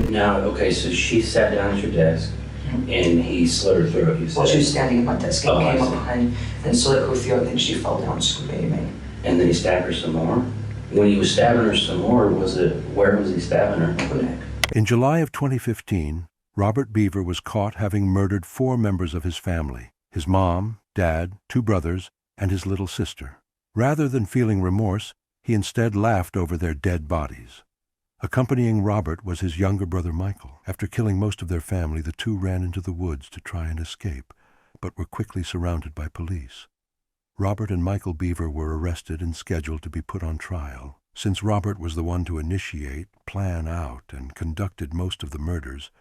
Now, okay, so she sat down at your desk and he slit her throat, you said? Well, she was standing at my desk and came I up behind and slit her throat, and then she fell down screaming. And then he stabbed her some more? When he was stabbing her some more, where was he stabbing her? The neck. In July of 2015, Robert Bever was caught having murdered 4 members of his family: his mom, dad, 2 brothers, and his little sister. Rather than feeling remorse, he instead laughed over their dead bodies. Accompanying Robert was his younger brother Michael. After killing most of their family, the 2 ran into the woods to try and escape, but were quickly surrounded by police. Robert and Michael Bever were arrested and scheduled to be put on trial. Since Robert was the one to initiate, plan out, and conducted most of the murders,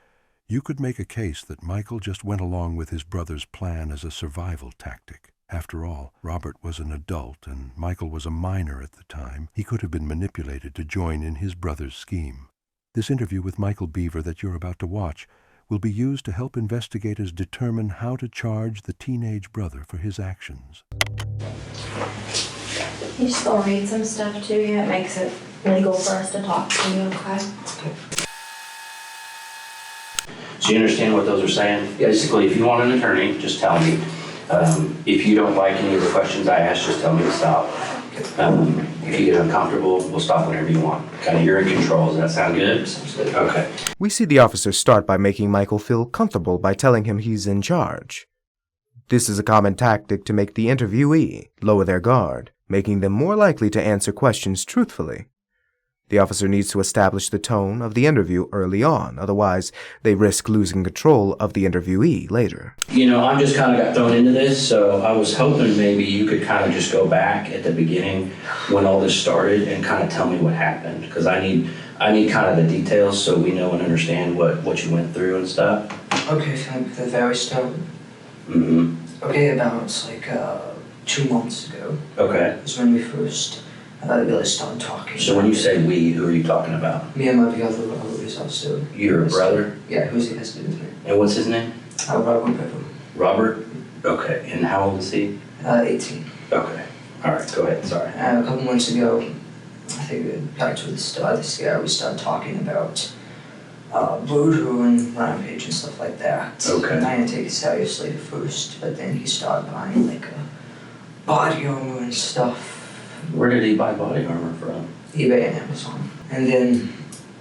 you could make a case that Michael just went along with his brother's plan as a survival tactic. After all, Robert was an adult and Michael was a minor at the time. He could have been manipulated to join in his brother's scheme. This interview with Michael Bever that you're about to watch will be used to help investigators determine how to charge the teenage brother for his actions. You just gonna read some stuff to you. It makes it legal for us to talk to you, okay? So you understand what those are saying? Basically, if you want an attorney, just tell me. If you don't like any of the questions I ask, just tell me to stop. If you get uncomfortable, we'll stop whenever you want. Kind of, you're in control. Does that sound good? Sounds good. Okay. We see the officers start by making Michael feel comfortable by telling him he's in charge. This is a common tactic to make the interviewee lower their guard, making them more likely to answer questions truthfully. The officer needs to establish the tone of the interview early on, otherwise they risk losing control of the interviewee later. You know, I'm just kind of got thrown into this, so I was hoping maybe you could kind of just go back at the beginning when all this started and kind of tell me what happened, because I need kind of the details so we know and understand what you went through and stuff. Okay, so the very start. Mm-hmm. Okay, about 2 months ago. Okay. Is when we first really started talking. So when you say we, who are you talking about? Me and my other brother is also. Your brother? Yeah, who's the best with me. And what's his name? Robert Bever. Robert? Okay. And how old is he? 18. Okay. All right, go ahead. Sorry. A couple months ago, I think back to the start of this year, we started talking about voodoo and rampage and stuff like that. Okay. I didn't take it seriously at first, but then he started buying like a body armor and stuff. Where did he buy body armor from? eBay and Amazon. And then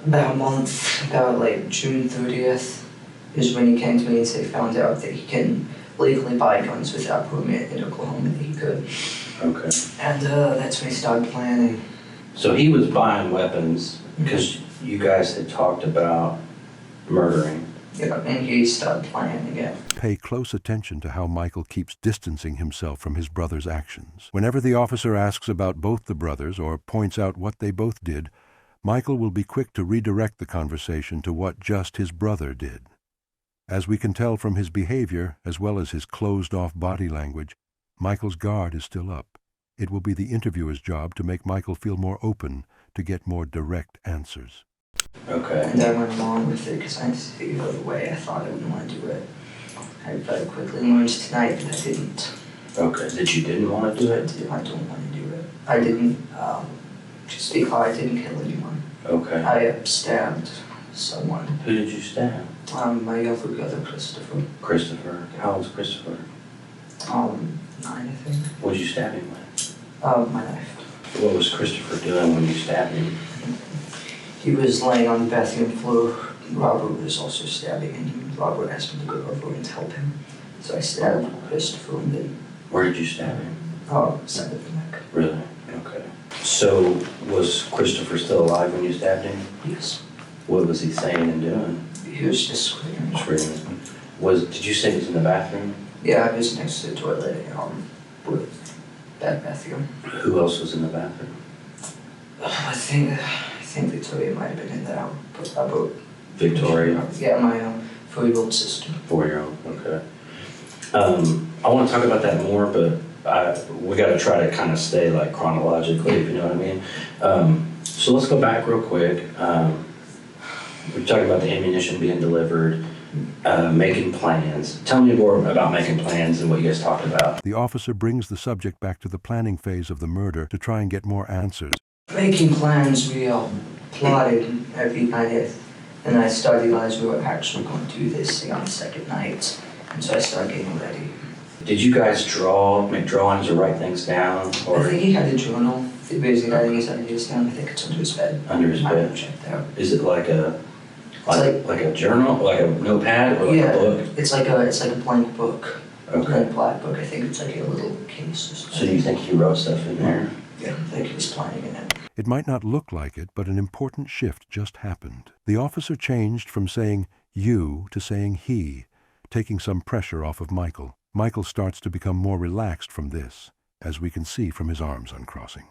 about a month, about like June 30th, is when he came to me and said he found out that he can legally buy guns without permit in Oklahoma, that he could. Okay. And that's when he started planning. So he was buying weapons because you guys had talked about murdering. Yeah, and he started planning again. Pay close attention to how Michael keeps distancing himself from his brother's actions. Whenever the officer asks about both the brothers or points out what they both did, Michael will be quick to redirect the conversation to what just his brother did. As we can tell from his behavior, as well as his closed-off body language, Michael's guard is still up. It will be the interviewer's job to make Michael feel more open, to get more direct answers. Okay. And I went along with it because I had to figure out a way. I thought I wouldn't want to do it. I very quickly learned tonight that I didn't. Okay, that you didn't want to do it? I don't want to do it. I didn't, just because I didn't kill anyone. Okay. I stabbed someone. Who did you stab? My younger brother, Christopher. Christopher. How old's Christopher? 9, I think. What did you stab him with? My knife. What was Christopher doing when you stabbed him? He was laying on the bathroom floor. Robert was also stabbing, and Robert asked me to go over and help him. So I stabbed Christopher, and then... Where did you stab him? Side of the neck. Really? Okay. So was Christopher still alive when you stabbed him? Yes. What was he saying and doing? He was just screaming. Screaming. Did you say he was in the bathroom? Yeah, I was next to the toilet, with that bathroom. Who else was in the bathroom? I think Victoria might have been in there. About Victoria? Yeah, my 4-year-old sister. 4-year-old, okay. I want to talk about that more, but we got to try to kind of stay like chronologically, if you know what I mean. So let's go back real quick. We're talking about the ammunition being delivered, making plans. Tell me more about making plans and what you guys talked about. The officer brings the subject back to the planning phase of the murder to try and get more answers. Making plans, we plotted every night And I started realizing we were actually going to do this on the second night. And so I started getting ready. Did you guys make drawings or write things down? Or I think he had a journal. Basically writing his ideas down. I think it's under his bed. Under his I bed? haven't checked out. Is it like a journal, like a notepad, or like yeah, a book? It's like a blank book. Okay. A black book. I think it's like a little case or something. So do you think he wrote stuff in there? Yeah, I think he was planning in it. It might not look like it, but an important shift just happened. The officer changed from saying you to saying he, taking some pressure off of Michael. Michael starts to become more relaxed from this, as we can see from his arms uncrossing.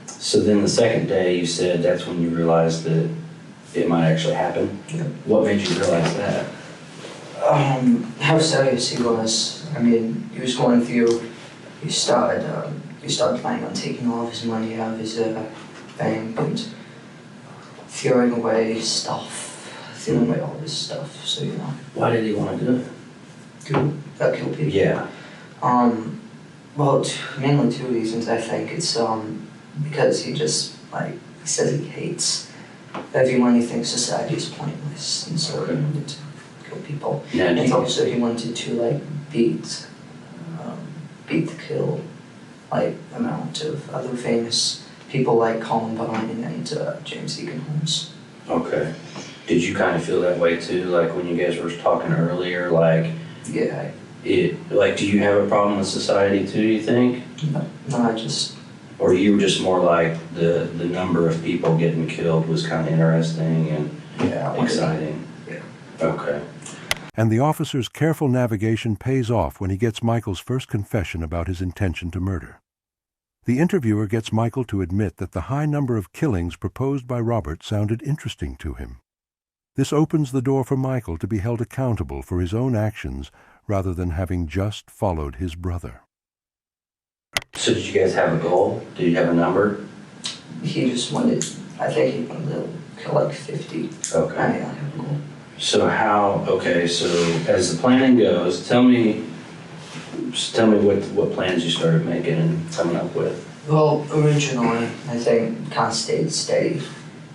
So then the second day you said that's when you realized that it might actually happen? Yeah. What made you realize that? How serious he was. I mean, he was going through, he started planning on taking all of his money out of his bank and throwing away all his stuff, so you know. Why did he want to do it? Kill people? Yeah. Well, mainly two reasons, I think. It's because he just, he says he hates everyone. He thinks society is pointless, and so he wanted to kill people. Yeah, and also he wanted to, beat the kill, amount of other famous people like Columbine and James Deacon Holmes. Okay. Did you kind of feel that way too, like when you guys were talking earlier, Yeah. Do you have a problem with society too, do you think? No, I just... Or you were just more like the number of people getting killed was kind of interesting and exciting? Yeah. Okay. And the officer's careful navigation pays off when he gets Michael's first confession about his intention to murder. The interviewer gets Michael to admit that the high number of killings proposed by Robert sounded interesting to him. This opens the door for Michael to be held accountable for his own actions rather than having just followed his brother. So did you guys have a goal? Did you have a number? He just wanted, I think he wanted to kill 50. Okay. I have a goal. So so as the planning goes, tell me what plans you started making and coming up with. Well, originally, I think kind of stayed steady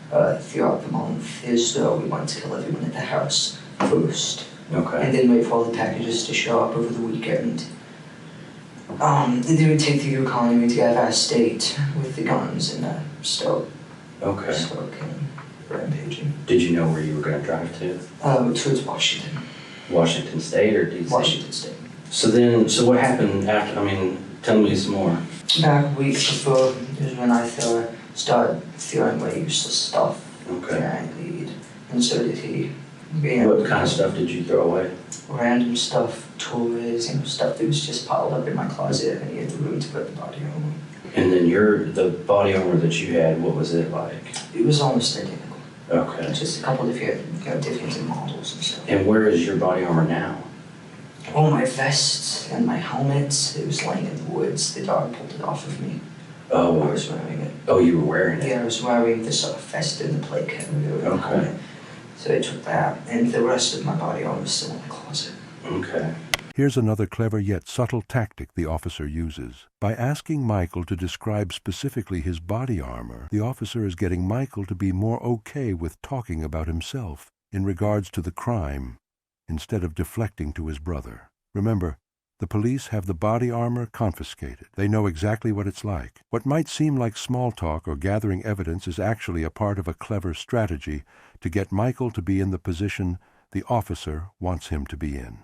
throughout the month. We wanted to kill everyone at the house first. Okay. And then wait for all the packages to show up over the weekend. And then we take the Yukon and we get out of our state with the guns and start killing, rampaging. Did you know where you were going to drive to? Towards Washington. Washington State or D.C.? Washington State. So what happened after, tell me some more. Back a week before is when I started throwing away useless stuff. Okay. And so did he. What kind of stuff did you throw away? Random stuff, toys, stuff that was just piled up in my closet, and he had the room to put the body armor. And then the body armor that you had, what was it like? It was almost identical. Okay. Just a couple different models and stuff. And where is your body armor now? Oh, my vest and my helmet, it was laying in the woods. The dog pulled it off of me. Oh. I was wearing it. Oh, you were wearing it? Yeah, I was wearing this vest and the plate carrier and the helmet. So I took that, and the rest of my body armor was still in the closet. Okay. Here's another clever yet subtle tactic the officer uses. By asking Michael to describe specifically his body armor, the officer is getting Michael to be more okay with talking about himself in regards to the crime, instead of deflecting to his brother. Remember, the police have the body armor confiscated. They know exactly what it's like. What might seem like small talk or gathering evidence is actually a part of a clever strategy to get Michael to be in the position the officer wants him to be in.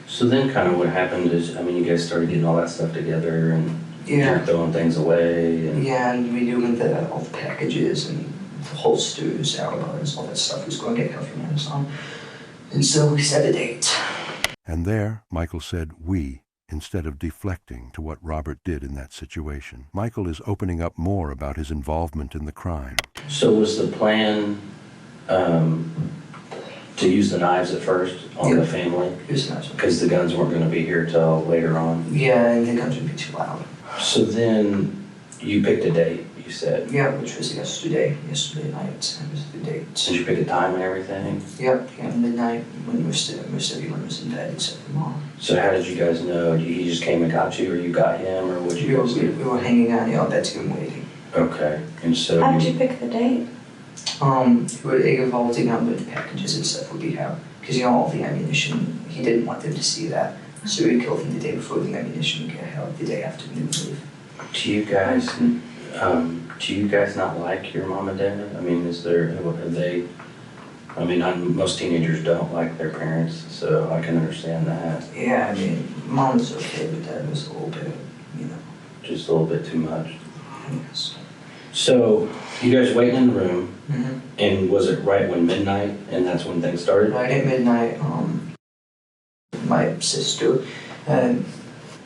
So then kind of what happened is, you guys started getting all that stuff together and you're throwing things away. And we doing all the packages and the holsters, alibis, all that stuff was going to get from Amazon. And so we set a date. And there, Michael said we, instead of deflecting to what Robert did in that situation. Michael is opening up more about his involvement in the crime. So was the plan to use the knives at first on the family? Use the knives. Because the guns weren't going to be here till later on? Yeah, and the guns would be too loud. So then you picked a date, you said? Yeah, which was yesterday night. It was the date. Did you pick a time and everything? Yep, midnight when most everyone was in bed except for Mom. So how did you guys know? He just came and got you, or you got him, or what you guys do? We were hanging out in our bedroom waiting. Okay, and so How did you pick the date? It revolved around with the packages and stuff would be how, because all the ammunition, he didn't want them to see that. So he killed them the day before the ammunition would get out, the day after the move. do you guys not like your mom and dad? I mean, have they, I mean, most teenagers don't like their parents, so I can understand that. Yeah, I mean, mom was okay, but dad was a little bit, Just a little bit too much. Yes. So, you guys waiting in the room, Mm-hmm. and was it right when midnight, and that's when things started? Right at midnight, my sister,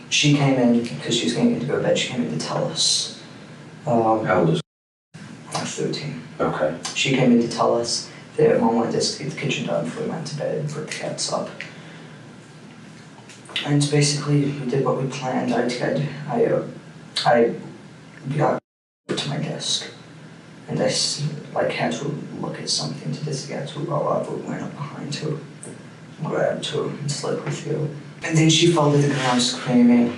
she came in because she was getting to go to bed. She came in to tell us. How old is? 13. Okay. She came in to tell us that mom wanted us to get the kitchen done before we went to bed and put the cats up. And basically, we did what we planned. I got to my desk, and I had to look at something to just get to roll up. We went up behind her, grabbed her, and slid with you. And then she fell to the ground screaming.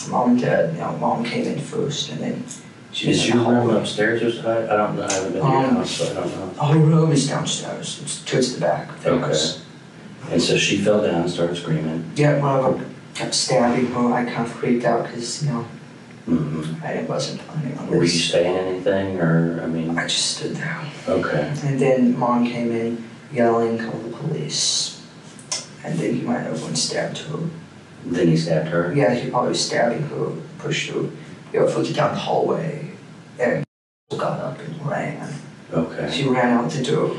Mom and dad, mom came in first, and then she was Is in your the room hallway. upstairs or something? I don't know. I haven't been to your house, so I don't know. Our room is downstairs. It's towards the back of the Okay. house. And so she fell down and started screaming. Yeah, Robert kept stabbing her. I kind of freaked out because, Mm-hmm. I wasn't planning on Were you this. saying anything, or, I mean? I just stood there. Okay. And then mom came in yelling, call the police. And then he went over and stabbed her. Then he stabbed her? Yeah, he probably was stabbing her, pushed her, further down the hallway, and got up and ran. Okay. She ran out the door.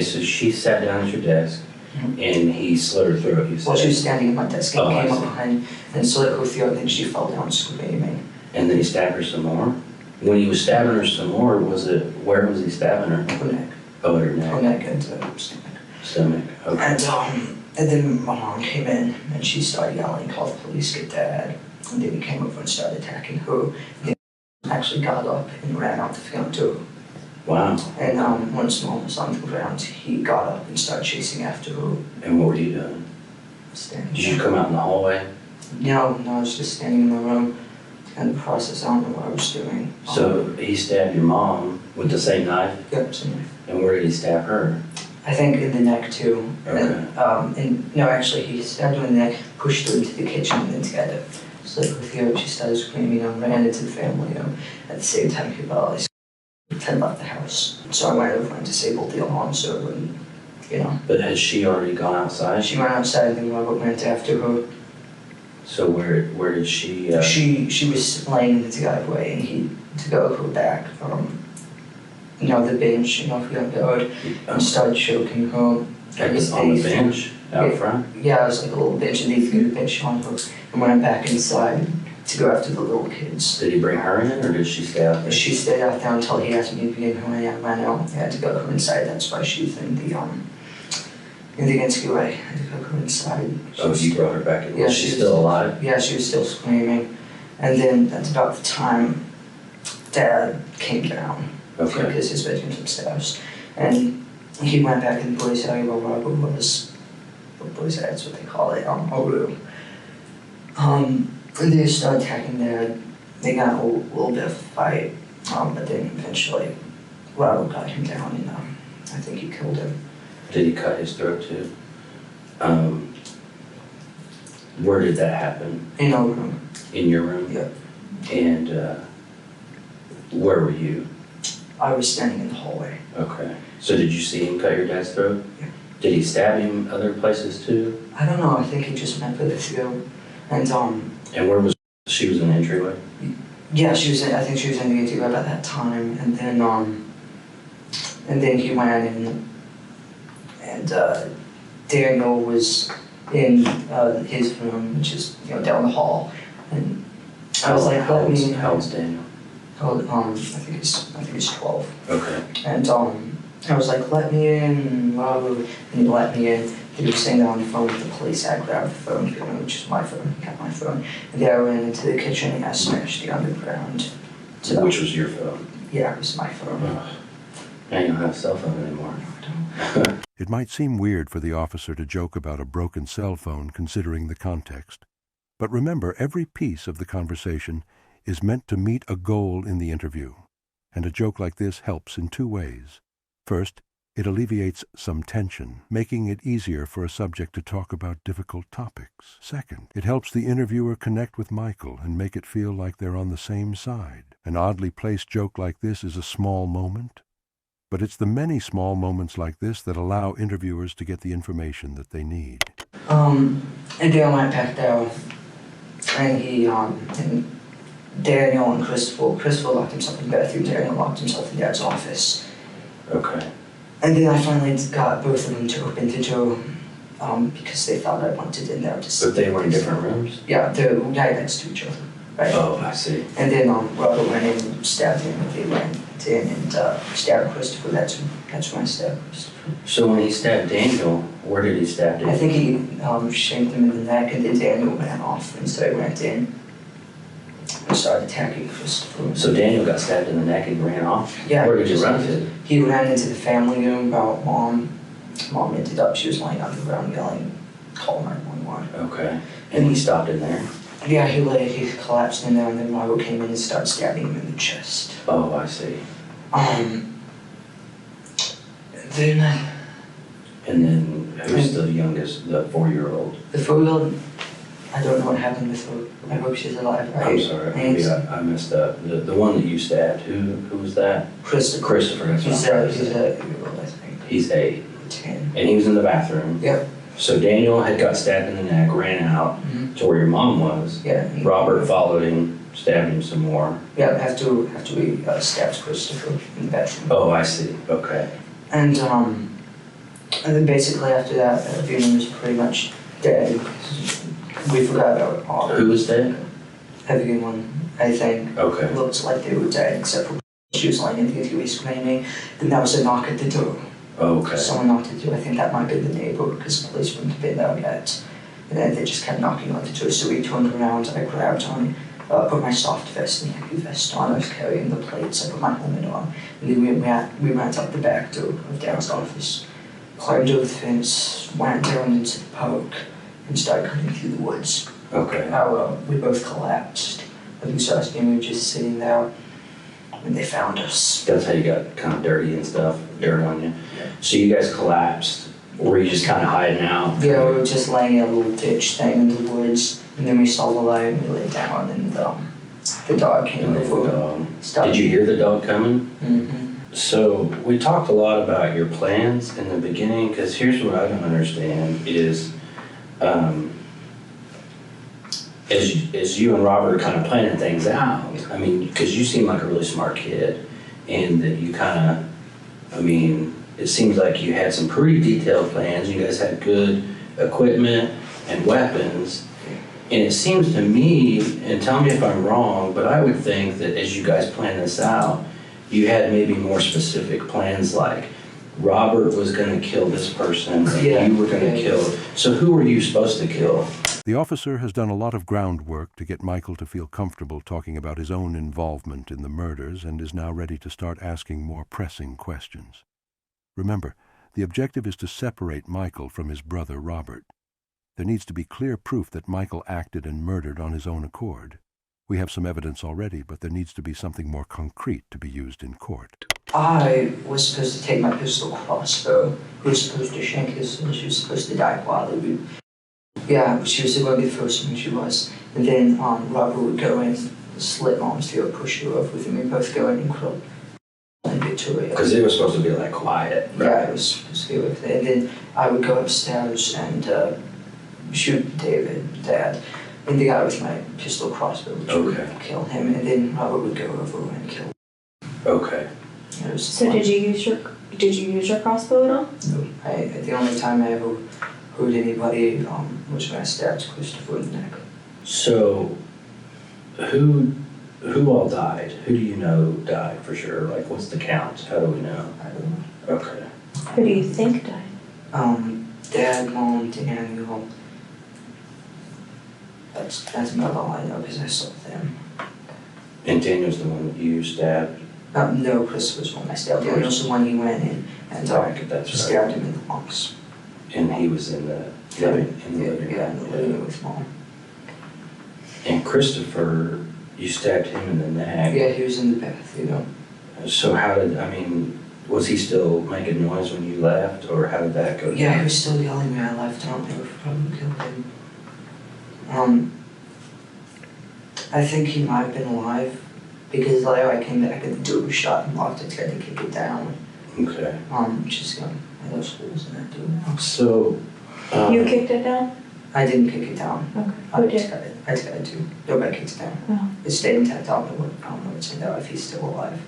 So she sat down at your desk, Mhm. and he slit her throat, you said? Well, she was standing at my desk and Oh, I came up see. behind and slit her throat, and then she fell down screaming. And then he stabbed her some more? When he was stabbing her some more, where was he stabbing her? Her neck. Oh, at her Her neck? neck and stomach. Stomach, okay. And then my mom came in and she started yelling, call the police, get dad. And then he came over and started attacking her. And he actually got up and ran out the front door. Wow. And once mom was on the ground, he got up and started chasing after her. And what were you doing? Standing Did you come out in the hallway? No, I was just standing in the room. And the process, I don't know what I was doing. So he stabbed your mom with the same knife? Yep, same. And where did he stab her? I think in the neck too. Okay. And no, actually, he stabbed her in the neck, pushed her into the kitchen, and then together. So with you, she started screaming and ran into the family room. At the same time, he realized had left the house. So I went over and disabled the alarm server, and But had she already gone outside? she went outside, and then Robert went after her. So where did she? She was laying in the driveway, and he took her back from the bench, if you got guard, and started choking her. on the bench out front? Yeah, it was like a little bench, and he threw the bench on her and went back inside to go after the little kids. Did he bring her in, or did she stay out there? She stayed out there until he asked me to bring her in. I ran out. I had to go her inside. That's why she was in the rescue way. I had to go her inside. You brought her back in. Yeah, Was she still alive? Yeah, she was still screaming. And then that's about the time Dad came down. Okay. Because his bedroom's upstairs. And he went back in the boys' area where Robert was. The boys' area, that's what they call it, a room. And they started attacking Dad. They got a little bit of a fight, but then eventually Robert got him down, and I think he killed him. Did he cut his throat too? Where did that happen? In our room. In your room? Yeah. And where were you? I was standing in the hallway. Okay. So did you see him cut your dad's throat? Yeah. Did he stab him other places too? I don't know, I think he just went for the throat. And And where was she? Was in the entryway? yeah, I think she was in the entryway at that time, and then he went in, and Daniel was in his room, which is down the hall, and I was like, let me. How old's Daniel? I think he's 12. Okay. And I was like, let me in, and he let me in. He was sitting on the phone with the police. I grabbed the phone, which is my phone. He got my phone. And then I ran into the kitchen and I smashed the underground. So, Which was your phone? Yeah, it was my phone. Ugh. Now you don't have a cell phone anymore. I don't. It might seem weird for the officer to joke about a broken cell phone considering the context. But remember, every piece of the conversation is meant to meet a goal in the interview, and a joke like this helps in two ways. First, it alleviates some tension, making it easier for a subject to talk about difficult topics. Second, it helps the interviewer connect with Michael and make it feel like they're on the same side. An oddly placed joke like this is a small moment, but it's the many small moments like this that allow interviewers to get the information that they need. And then I went back there, and and Daniel and Christopher locked himself in the bathroom, Daniel locked himself in Dad's office. Okay. And then I finally got both of them to open the door, because they thought I wanted in there to see. But they were in different rooms? Yeah, they're right next to each other. Right? Oh, I see. And then Robert went in and stabbed him, and they went in and stabbed Christopher. That's when I stabbed Christopher. So when he stabbed Daniel, where did he stab Daniel? I think he shanked him in the neck, and then Daniel ran off, and so I went in and started attacking Christopher. So Daniel got stabbed in the neck and ran off? Yeah. Where did he run to? He ran into the family room about Mom. Mom ended up, she was lying on the ground yelling, call 911. Okay. And he stopped in there? Yeah, he collapsed in there, and then Robert came in and started stabbing him in the chest. Oh, I see. And then who's the youngest, the 4-year-old? The 4-year-old, I don't know what happened with her. I hope she's alive. I'm sorry, maybe I messed up. The one that you stabbed, who was that? Christopher. Christopher, that's what I'm He's 8-year-old, I think. He's 8. 10. And he was in the bathroom. Yep. So Daniel had got stabbed in the neck, ran out to where your mom was. Yeah. Robert followed him, stabbed him some more. Yeah, after we stabbed Christopher in the bathroom. Oh, I see. Okay. And then basically after that, everyone was pretty much dead. We forgot about all. Who was dead? Everyone, I think, Okay. looked like they were dead, except for she was lying in the interview screaming. Then there was a knock at the door. Okay. Someone knocked at the door. I think that might be the neighbor, because the police wouldn't have been there yet. And then they just kept knocking on the door. So we turned around. I grabbed on, put my soft vest and heavy vest on. I was carrying the plates. I put my helmet on. And then we went out the back door of Dad's office, climbed over the fence, went down into the park, and started cutting through the woods. Okay. We both collapsed. And we started, we were just sitting there, and they found us. That's how you got kind of dirty and stuff, dirt on you. Yeah. So you guys collapsed. Were you just kind of hiding out? Yeah, we were just laying in a little ditch thing in the woods, and then we saw the light and we lay down, and the dog came And then the over. dog. Did you hear the dog coming? Mm-hmm. So we talked a lot about your plans in the beginning, because here's what I don't understand is, as you and Robert are kind of planning things out, I mean, because you seem like a really smart kid, and that you kind of, I mean, it seems like you had some pretty detailed plans. You guys had good equipment and weapons, and it seems to me, and tell me if I'm wrong, but I would think that as you guys planned this out, you had maybe more specific plans, like Robert was going to kill this person, and you were going to kill. So who were you supposed to kill? The officer has done a lot of groundwork to get Michael to feel comfortable talking about his own involvement in the murders and is now ready to start asking more pressing questions. Remember, the objective is to separate Michael from his brother Robert. There needs to be clear proof that Michael acted and murdered on his own accord. We have some evidence already, but there needs to be something more concrete to be used in court. I was supposed to take my pistol crossbow. Who was supposed to shank his son? She was supposed to die quietly. Yeah, she was going to be the first one, she was. And then Robert would go in, slit Mom's throat, push her over with him. We both go in and kill Victoria. Because it was supposed to be like quiet, right? Yeah, it was supposed to be with it. And then I would go upstairs and shoot David, Dad. And the guy with my pistol crossbow, which would kill him. And then Robert would go over and kill him. Okay. So did you use your crossbow at all? No. The only time I ever hurt anybody was when I stabbed Christopher in the neck. So, who all died? Who do you know died for sure? Like, what's the count? How do we know? I don't know. Okay. Who do you think died? Dad, Mom, Daniel. That's about all I know because I saw them. And Daniel's the one that you stabbed? No, Chris was the one I stabbed. Daniel's the one he went in and stabbed him in the lungs. And he was in the living room? Yeah, in the living room with Mom. And Christopher, You stabbed him in the neck. Yeah, he was in the bathroom. So was he still making noise when you left, or how did that go down? Yeah, he was still yelling when I left. I don't know if I probably killed him. I think he might have been alive because later I came back and the door was shut and locked. I tried to kick it down. Okay. Just those holes in that door now. So. You kicked it down? I didn't kick it down. Okay. I Who just did? got it. I just got it too. Nobody kicked it down. Oh. It stayed intact. I don't know what's in there if he's still alive.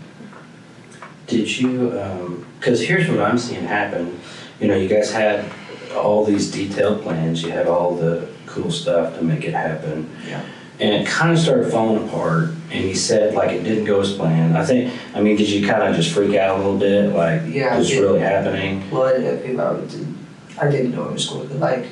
Did you, because here's what I'm seeing happen. You guys had all these detailed plans. You had all the cool stuff to make it happen. Yeah. And it kind of started falling apart. And you said, like, it didn't go as planned. Did you kind of just freak out a little bit? Like, yeah, what's really happening? Well, I didn't know it was going to like.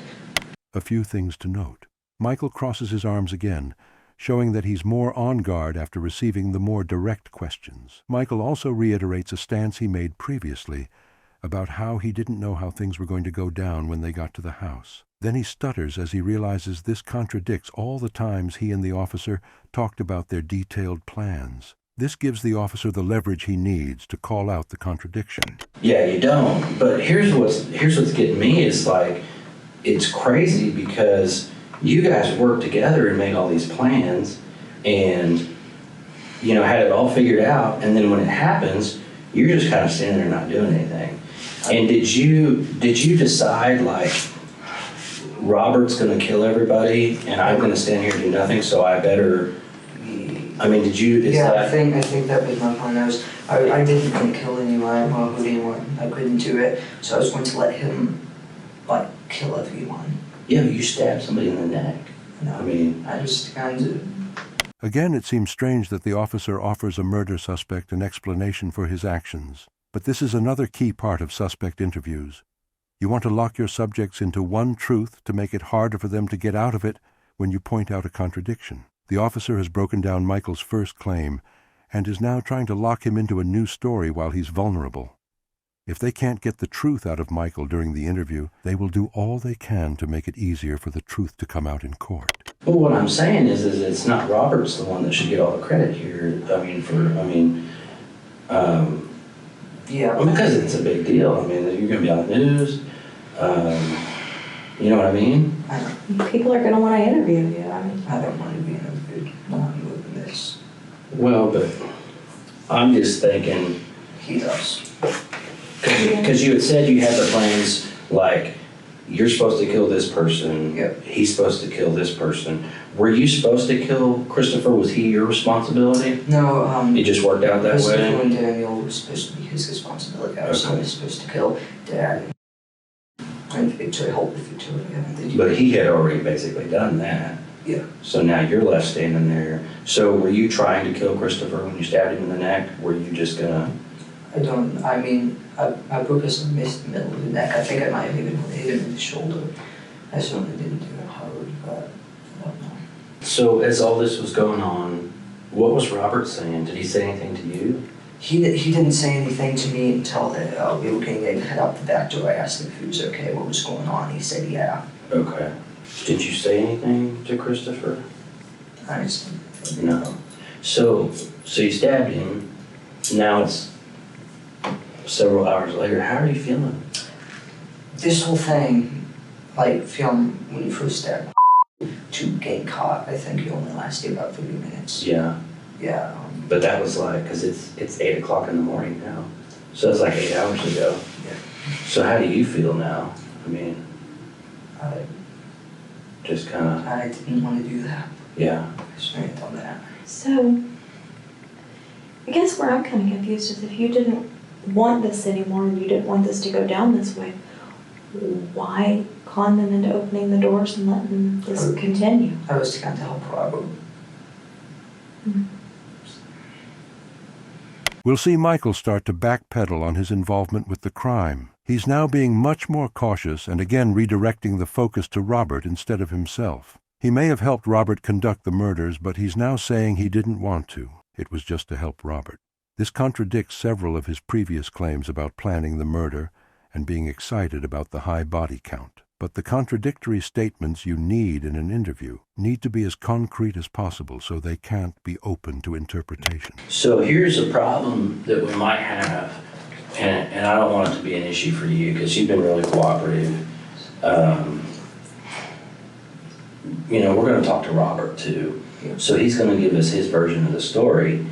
A few things to note. Michael crosses his arms again, showing that he's more on guard after receiving the more direct questions. Michael also reiterates a stance he made previously about how he didn't know how things were going to go down when they got to the house. Then he stutters as he realizes this contradicts all the times he and the officer talked about their detailed plans. This gives the officer the leverage he needs to call out the contradiction. Yeah, you don't. But here's what's getting me is like, it's crazy because you guys worked together and made all these plans and, had it all figured out. And then when it happens, you're just kind of standing there not doing anything. And did you decide, like, Robert's going to kill everybody and I'm going to stand here and do nothing, so I better... did you... I think that was my plan. I didn't want to kill anyone or hurt anyone. I couldn't do it, so I was going to let him, kill everyone. Yeah, you stabbed somebody in the neck. No, I just kind of... Again, it seems strange that the officer offers a murder suspect an explanation for his actions. But this is another key part of suspect interviews. You want to lock your subjects into one truth to make it harder for them to get out of it when you point out a contradiction. The officer has broken down Michael's first claim and is now trying to lock him into a new story while he's vulnerable. If they can't get the truth out of Michael during the interview, they will do all they can to make it easier for the truth to come out in court. Well, what I'm saying is it's not Robert's the one that should get all the credit here. Because it's a big deal. You're going to be on the news. You know what I mean? I know. People are going to want to interview you. I don't want to be interviewed. I'm moving this. Well, but I'm just thinking... He does. Because you had said you had the plans, like, you're supposed to kill this person. Yep. He's supposed to kill this person. Were you supposed to kill Christopher? Was he your responsibility? No, it just worked out that Christopher way? and Daniel was supposed to be his responsibility. I was only supposed to kill Dad and Victoria, help with Victoria. But he had already basically done that. Yeah. So now you're left standing there. So were you trying to kill Christopher when you stabbed him in the neck? Were you just gonna... I broke his missed the middle of the neck. I think I might have even hit him in the shoulder. I certainly didn't do it hard, but I don't know. So as all this was going on, what was Robert saying? Did he say anything to you? He didn't say anything to me until we were getting ready to head out the back door. I asked him if he was okay, what was going on. He said, yeah. Okay. Did you say anything to Christopher? I just No. So you stabbed him. Now it's several hours later. How are you feeling? This whole thing, from when you first stabbed to getting caught, I think it only lasted about 30 minutes. Yeah. Yeah. But that was because it's 8 o'clock in the morning now. So it's 8 hours ago. Yeah. So how do you feel now? I Just kind of... I didn't want to do that. Yeah. I shouldn't have done that. So, I guess where I'm kind of confused is if you didn't want this anymore and you didn't want this to go down this way, why con them into opening the doors and letting this continue? I was trying to help Robert. Mm-hmm. We'll see Michael start to backpedal on his involvement with the crime. He's now being much more cautious and again redirecting the focus to Robert instead of himself. He may have helped Robert conduct the murders, but he's now saying he didn't want to. It was just to help Robert. This contradicts several of his previous claims about planning the murder and being excited about the high body count. But the contradictory statements you need in an interview need to be as concrete as possible so they can't be open to interpretation. So here's a problem that we might have, and I don't want it to be an issue for you because you've been really cooperative. You know, we're going to talk to Robert too. So he's going to give us his version of the story,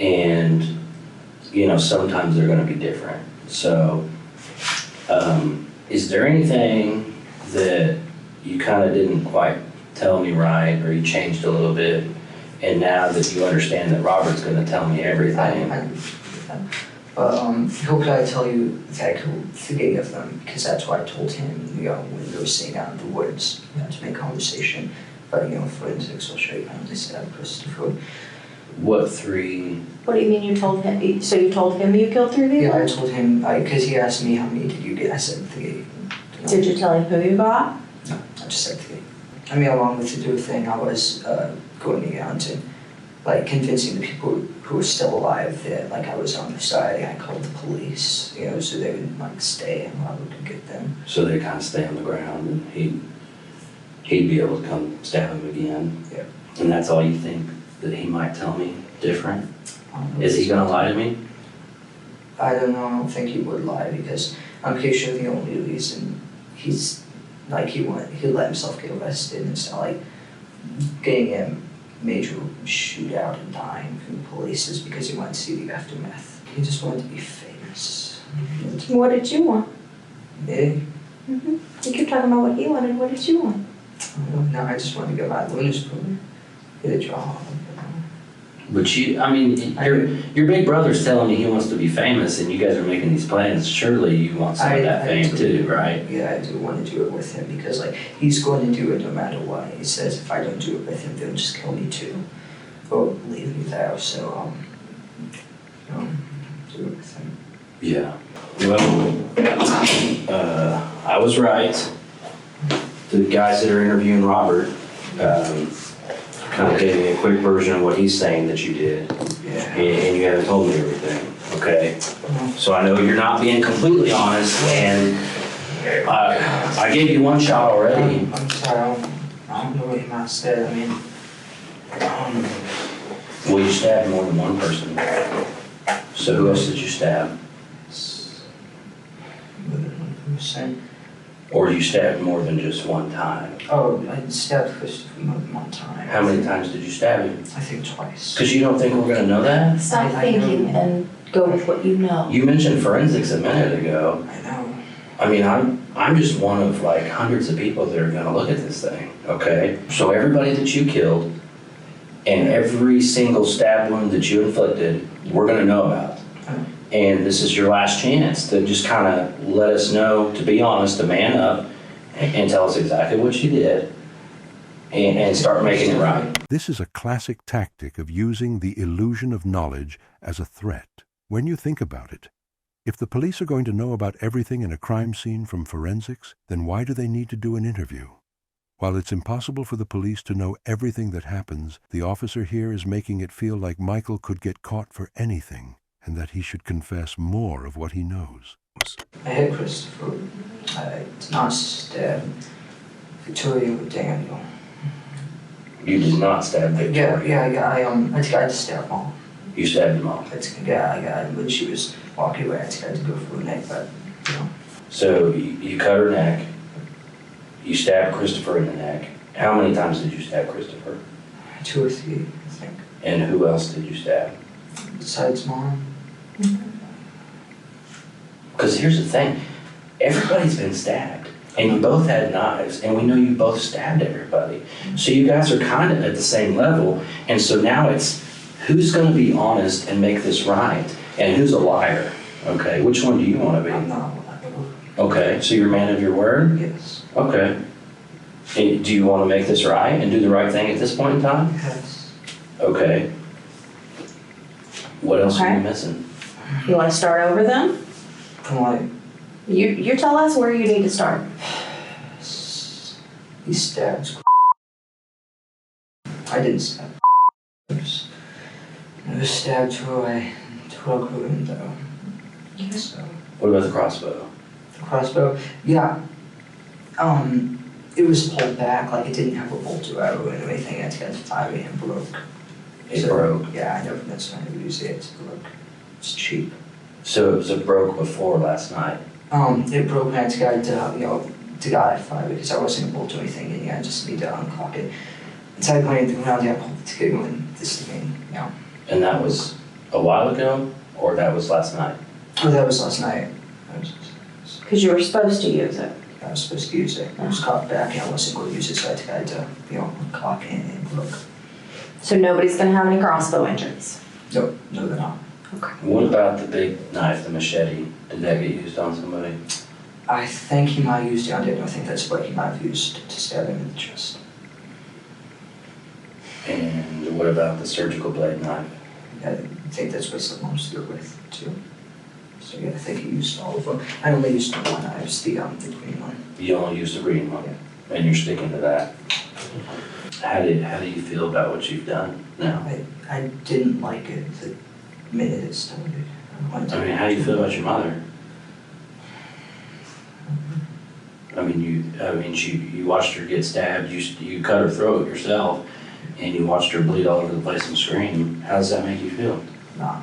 and, you know, sometimes they're going to be different. So is there anything that you kind of didn't quite tell me right, or you changed a little bit, and now that you understand that Robert's going to tell me everything? But he'll probably tell you that he'll forgive them, because that's what I told him, you know, when we were sitting out in the woods, you know, to make conversation. But, you know, forensics will show you how they stabbed Christopher. What 3? What do you mean you told him? So you told him you killed 3 people? Yeah, I told him, because he asked me how many did you get. I said 3. Did you tell him who you got? No, I just said 3. I mean, along with the do thing, I was going around and, like, convincing the people who were still alive that, like, I was on their side. I called the police, you know, so they would, like, stay and Robert could get them. So they kind of stay on the ground, and he'd be able to come stab him again. Yeah. And that's all you think that he might tell me different? Is he going to lie to me? I don't know. I don't think he would lie, because I'm pretty sure the only reason he's, like, he let himself get arrested and it's not like getting a major shootout and dying from the police is because he wanted to see the aftermath. He just wanted to be famous. What did you want? Me? Mm-hmm. You keep talking about what he wanted. What did you want? No, I just wanted to go out Luna's program, get a job. But you, I mean, your big brother's telling you he wants to be famous, and you guys are making these plans. Surely you want some of that fame too, right? Yeah, I do want to do it with him, because, like, he's going to do it no matter what. He says if I don't do it with him, they'll just kill me too, or leave me there. So, do it with him. Yeah. Well, I was right. The guys that are interviewing Robert kind of gave me a quick version of what he's saying that you did. Yeah. And you haven't told me everything, okay? So I know you're not being completely honest, and I gave you one shot already. I'm sorry, I don't know what you might said. I mean, Well, you stabbed more than one person. So who else did you stab? more than 1%. Or you stabbed more than just one time? Oh, I stabbed Christopher more than one time. How many times did you stab him? I think twice. Because you don't think we're going to know that? Stop I thinking know. and go with what you know. You mentioned forensics a minute ago. I know. I mean, I'm just one of like hundreds of people that are going to look at this thing, okay? So everybody that you killed and every single stab wound that you inflicted, we're going to know about. And this is your last chance to just kind of let us know, to be honest, to man up and tell us exactly what you did and start making it right. This is a classic tactic of using the illusion of knowledge as a threat. When you think about it, if the police are going to know about everything in a crime scene from forensics, then why do they need to do an interview? While it's impossible for the police to know everything that happens, the officer here is making it feel like Michael could get caught for anything, and that he should confess more of what he knows. I hit Christopher. I did not stab Victoria with Daniel. You did not stab Victoria. I tried to stab Mom. You stabbed them all. When she was walking away, I tried to go for her neck, but, you know. So you cut her neck. You stabbed Christopher in the neck. How many times did you stab Christopher? 2 or 3, I think. And who else did you stab? Besides Mom. Because here's the thing. Everybody's been stabbed. And you both had knives. And we know you both stabbed everybody. So you guys are kind of at the same level. And so now it's who's going to be honest and make this right? And who's a liar? Okay, which one do you want to be? I'm not. Okay, so you're a man of your word? Yes. Okay. And do you want to make this right and do the right thing at this point in time? Yes. Okay. What else are you Okay. missing? You want to start over then? I'm like, You tell us where you need to start. he stabs. I didn't stab. I was stabbed through a window. So, What about the crossbow? the crossbow, yeah. It was pulled back, like it didn't have a bolt or arrow or anything. I got fired and broke. It broke? Yeah, I never that's trying to use it. It broke. It's cheap. So it broke before last night? It broke when I got to got fired because I wasn't able to do anything, and I just need to unclock it. Instead of going around, I pulled the ticket going this thing, And that was a while ago, or that was last night? Oh, that was last night. Because you were supposed to use it. I was supposed to use it. I was caught back and I wasn't going to use it, so I had to, unclock it and it broke. So nobody's gonna have any crossbow injuries? No, they're not. Okay. What about the big knife, the machete? Did that get used on somebody? I think he might have used it on it. I think that's what he might have used to stab him in the chest. And what about the surgical blade knife? I think that's what someone was good with, too. So yeah, I think he used all of them. I only used the one. I used the green one. You only used the green one? Yeah. And you're sticking to that? How do you feel about what you've done now? I didn't like it the minute it started. How do you feel about your mother? You watched her get stabbed, you cut her throat yourself, and you watched her bleed all over the place and scream. How does that make you feel? I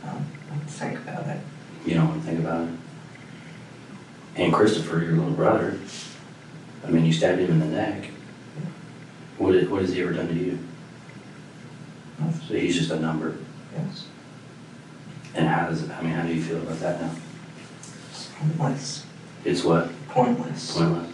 don't think about it. You don't want to think about it? And Christopher, your little brother, you stabbed him in the neck. What has he ever done to you? Nothing. So he's just a number. Yes. And how do you feel about that now? It's pointless. It's what? Pointless. Pointless.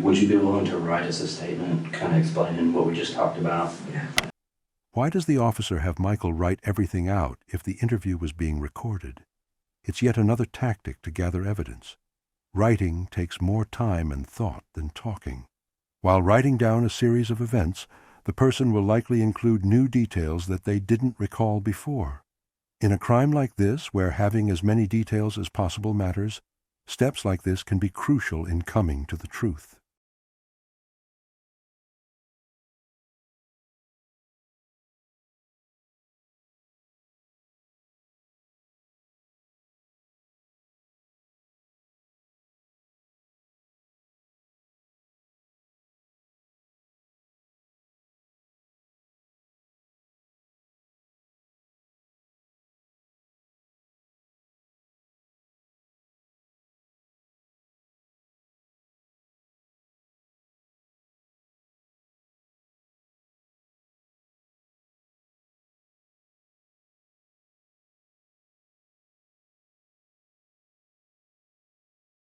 Would you be willing to write us a statement kind of explaining what we just talked about? Yeah. Why does the officer have Michael write everything out if the interview was being recorded? It's yet another tactic to gather evidence. Writing takes more time and thought than talking. While writing down a series of events, the person will likely include new details that they didn't recall before. In a crime like this, where having as many details as possible matters, steps like this can be crucial in coming to the truth.